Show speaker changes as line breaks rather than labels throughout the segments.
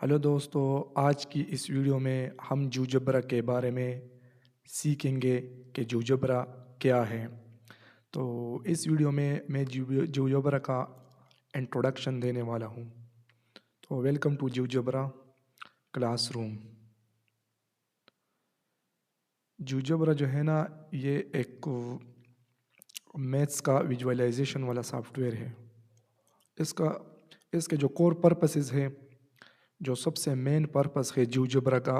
Hello दोस्तों, आज की इस वीडियो में हम जूजबरा के बारे में सीखेंगे कि जूजबरा क्या है। तो इस वीडियो में मैं जूजबरा का इंट्रोडक्शन देने वाला हूँ। तो वेलकम टू जूजबरा क्लासरूम। जूजबरा जो है ना, ये एक मैथ्स का विजुअलाइजेशन वाला सॉफ्टवेयर है। इसका इसके जो कोर पर्पसेस है, जो सबसे मेन पर्पस है जूजबरा का,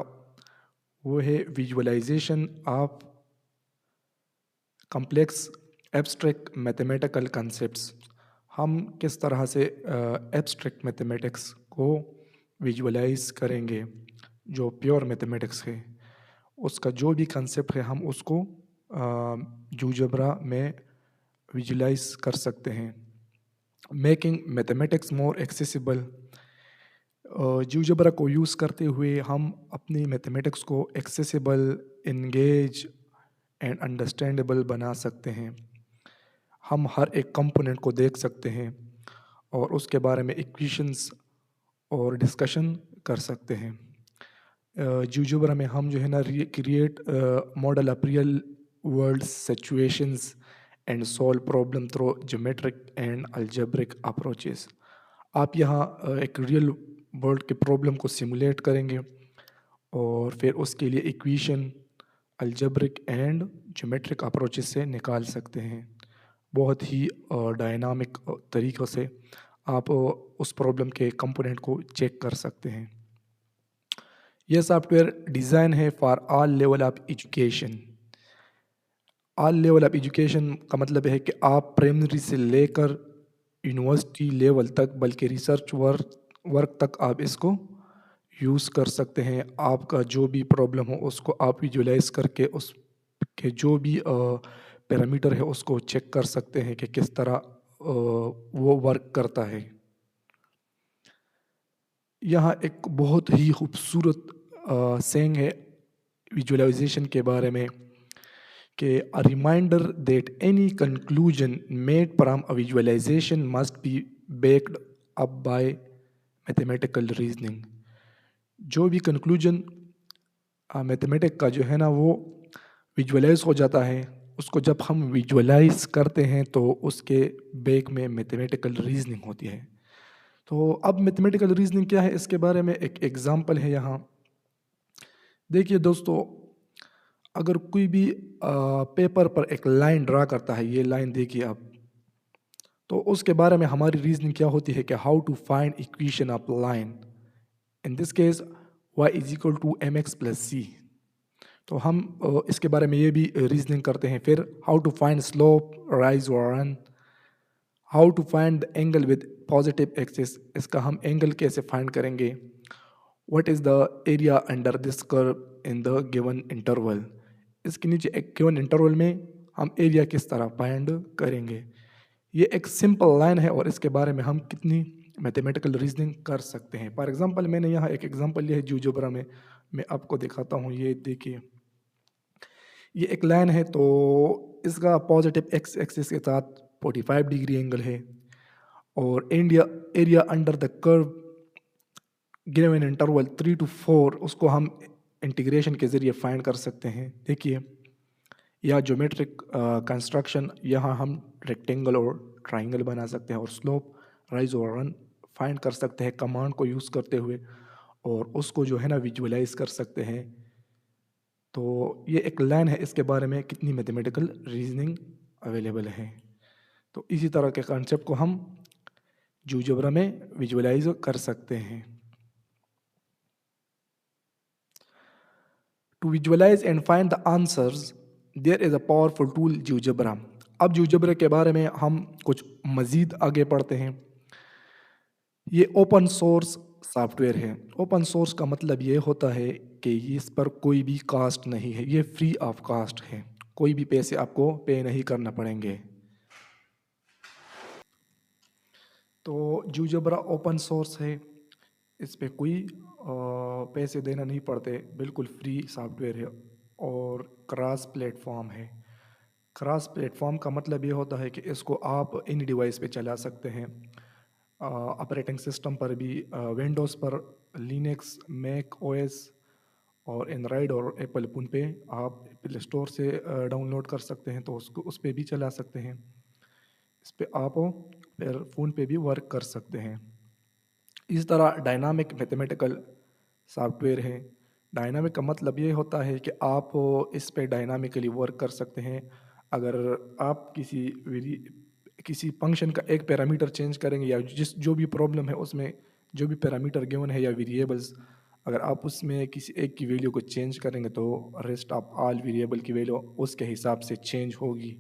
वो है visualization of complex abstract mathematical concepts. हम किस तरह से एब्स्ट्रैक्ट मैथमेटिक्स को विजुअलाइज करेंगे। जो प्योर मैथमेटिक्स है, उसका जो भी कंसेप्ट है, हम उसको जूजबरा में विजुअलाइज कर सकते हैं। Making mathematics more accessible. GeoGebra को यूज़ करते हुए हम अपनी मैथमेटिक्स को एक्सेसिबल, इंगेज एंड अंडरस्टैंडेबल बना सकते हैं। हम हर एक कंपोनेंट को देख सकते हैं और उसके बारे में इक्वेशंस और डिस्कशन कर सकते हैं। जूजोबरा में हम जो है ना, create model of real world situations and solve problem through geometric and algebraic approaches. आप यहाँ एक रियल वर्ल्ड के प्रॉब्लम को सिमुलेट करेंगे और फिर उसके लिए equation algebraic and geometric approaches से निकाल सकते हैं। बहुत ही डायनामिक तरीक़ों से आप उस प्रॉब्लम के कंपोनेंट को चेक कर सकते हैं। यह सॉफ्टवेयर डिज़ाइन है for all level of education. All level of education का मतलब है कि आप प्राइमरी से लेकर यूनिवर्सिटी लेवल तक, बल्कि रिसर्च वर्क तक आप इसको यूज़ कर सकते हैं। आपका जो भी प्रॉब्लम हो उसको आप विजुलाइज करके उसके जो भी पैरामीटर है उसको चेक कर सकते हैं कि किस तरह वो वर्क करता है। यहाँ एक बहुत ही खूबसूरत सेंग है विजुअलाइजेशन के बारे में कि a reminder that any conclusion made from a visualization must be backed up by mathematical reasoning. जो भी कंक्लूजन मैथमेटिक का जो है ना, वो विजुअलाइज हो जाता है, उसको जब हम विजुअलाइज करते हैं तो उसके बैक में मैथमेटिकल रीजनिंग होती है। तो अब मैथमेटिकल रीजनिंग क्या है, इसके बारे में एक एग्जांपल है यहाँ। देखिए दोस्तों, अगर कोई भी पेपर पर एक लाइन ड्रा करता है, ये लाइन देखिए आप, तो उसके बारे में हमारी रीजनिंग क्या होती है कि how to find equation of line. In this case y is equal to m x plus c. तो हम इसके बारे में ये भी रीजनिंग करते हैं। फिर how to find slope, rise और run. How to find the angle with positive axis, इसका हम एंगल कैसे फाइंड करेंगे। What is the area under this curve in the given interval, इसके नीचे एक गिवन इंटरवल में हम एरिया किस तरह फाइंड करेंगे। ये एक सिंपल लाइन है और इसके बारे में हम कितनी मैथमेटिकल रीजनिंग कर सकते हैं। फॉर एग्जांपल, मैंने यहाँ एक एग्जांपल लिया है जूजोब्रा में, मैं आपको दिखाता हूँ। ये देखिए, ये एक लाइन है, तो इसका पॉजिटिव एक्स एक्सिस के साथ 45 डिग्री एंगल है और area area under the curve given interval 3 to 4, उसको हम इंटीग्रेशन के ज़रिए फाइंड कर सकते हैं। देखिए, या ज्योमेट्रिक कंस्ट्रक्शन, यहाँ हम रेक्टेंगल और ट्राइंगल बना सकते हैं और स्लोप, राइज और रन फाइंड कर सकते हैं कमांड को यूज़ करते हुए, और उसको जो है ना विजुअलाइज कर सकते हैं। तो ये एक लाइन है, इसके बारे में कितनी मैथमेटिकल रीजनिंग अवेलेबल है। तो इसी तरह के कॉन्सेप्ट को हम जूजोब्रा में विजुअलाइज कर सकते हैं। To visualize and find the answers there is a powerful tool GeoGebra. अब जूजोब्रा के बारे में हम कुछ मज़ीद आगे पढ़ते हैं। ये ओपन सोर्स सॉफ्टवेयर है। ओपन सोर्स का मतलब ये होता है कि इस पर कोई भी कास्ट नहीं है, ये फ्री ऑफ कास्ट है, कोई भी पैसे आपको पे नहीं करना पड़ेंगे। तो जूजोब्रा ओपन सोर्स है, इस पे कोई पैसे देना नहीं पड़ते, बिल्कुल फ्री सॉफ्टवेयर है और क्रॉस प्लेटफॉर्म है। क्रॉस प्लेटफॉर्म का मतलब ये होता है कि इसको आप इन डिवाइस पे चला सकते हैं, ऑपरेटिंग सिस्टम पर भी, विंडोज़ पर लिनक्स, मैक ओएस और एंड्रॉयड और एप्पल फ़ोन पे आप प्ले स्टोर से डाउनलोड कर सकते हैं, तो उसको उस पे भी चला सकते हैं। इस पे आप फिर फ़ोन पे भी वर्क कर सकते हैं। इस तरह डायनामिक मैथमेटिकल सॉफ्टवेयर है। डायनामिक का मतलब ये होता है कि आप इस पे डायनामिकली वर्क कर सकते हैं। अगर आप किसी फंक्शन का एक पैरामीटर चेंज करेंगे या जो भी प्रॉब्लम है उसमें जो भी पैरामीटर गिवन है या वेरिएबल्स, अगर आप उसमें किसी एक की वैल्यू को चेंज करेंगे तो रेस्ट ऑफ ऑल वेरिएबल की वैल्यू उसके हिसाब से चेंज होगी।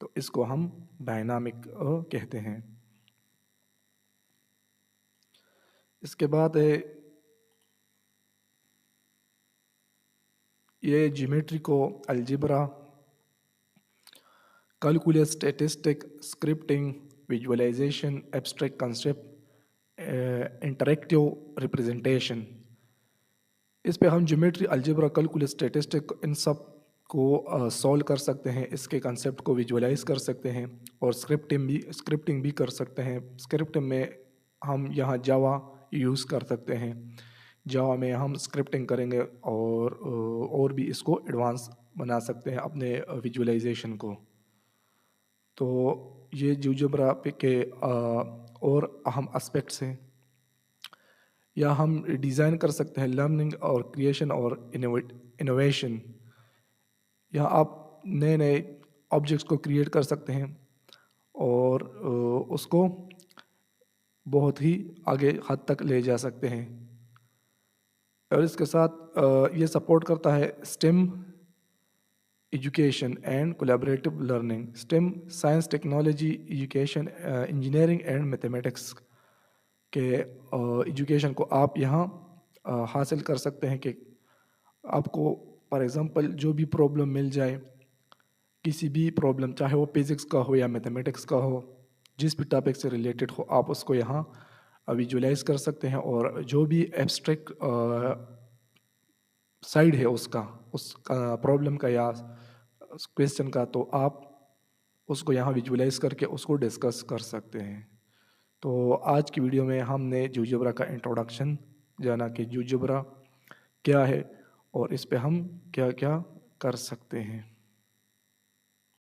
तो इसको हम डायनामिक कहते हैं। इसके बाद है ये ज्योमेट्री को algebra, calculus, statistic, scripting, visualization, abstract concept, interactive representation, इस पे हम ज्योमेट्री, अलजेब्रा, कैलकुलस, स्टैटिस्टिक इन सब को सॉल्व कर सकते हैं, इसके कंसेप्ट को विजुअलाइज कर सकते हैं और स्क्रिप्टिंग भी कर सकते हैं। स्क्रिप्ट में हम यहाँ जावा यूज़ कर सकते हैं। जावा में हम स्क्रिप्टिंग करेंगे और भी इसको एडवांस बना सकते हैं अपने विजुअलाइजेशन को। तो ये जियोजेब्रा के और अहम एस्पेक्ट्स हैं। या हम डिज़ाइन कर सकते हैं लर्निंग और क्रिएशन और इनोवेशन। या आप नए नए ऑब्जेक्ट्स को क्रिएट कर सकते हैं और उसको बहुत ही आगे हद तक ले जा सकते हैं। और इसके साथ ये सपोर्ट करता है stem education and collaborative learning. Stem science, technology, education, engineering and mathematics के एजुकेशन को आप यहाँ हासिल कर सकते हैं कि आपको फॉर एग्ज़ाम्पल जो भी प्रॉब्लम मिल जाए, किसी भी प्रॉब्लम चाहे वो फिज़िक्स का हो या मैथमेटिक्स का हो, जिस भी टॉपिक से रिलेटेड हो आप उसको यहाँ विजुअलाइज कर सकते हैं और जो भी एब्स्ट्रैक्ट साइड है उसका प्रॉब्लम का या क्वेश्चन का, तो आप उसको यहाँ विजुअलाइज करके उसको डिस्कस कर सकते हैं। तो आज की वीडियो में हमने जियोजेब्रा का इंट्रोडक्शन जाना कि जियोजेब्रा क्या है और इस पे हम क्या क्या कर सकते हैं।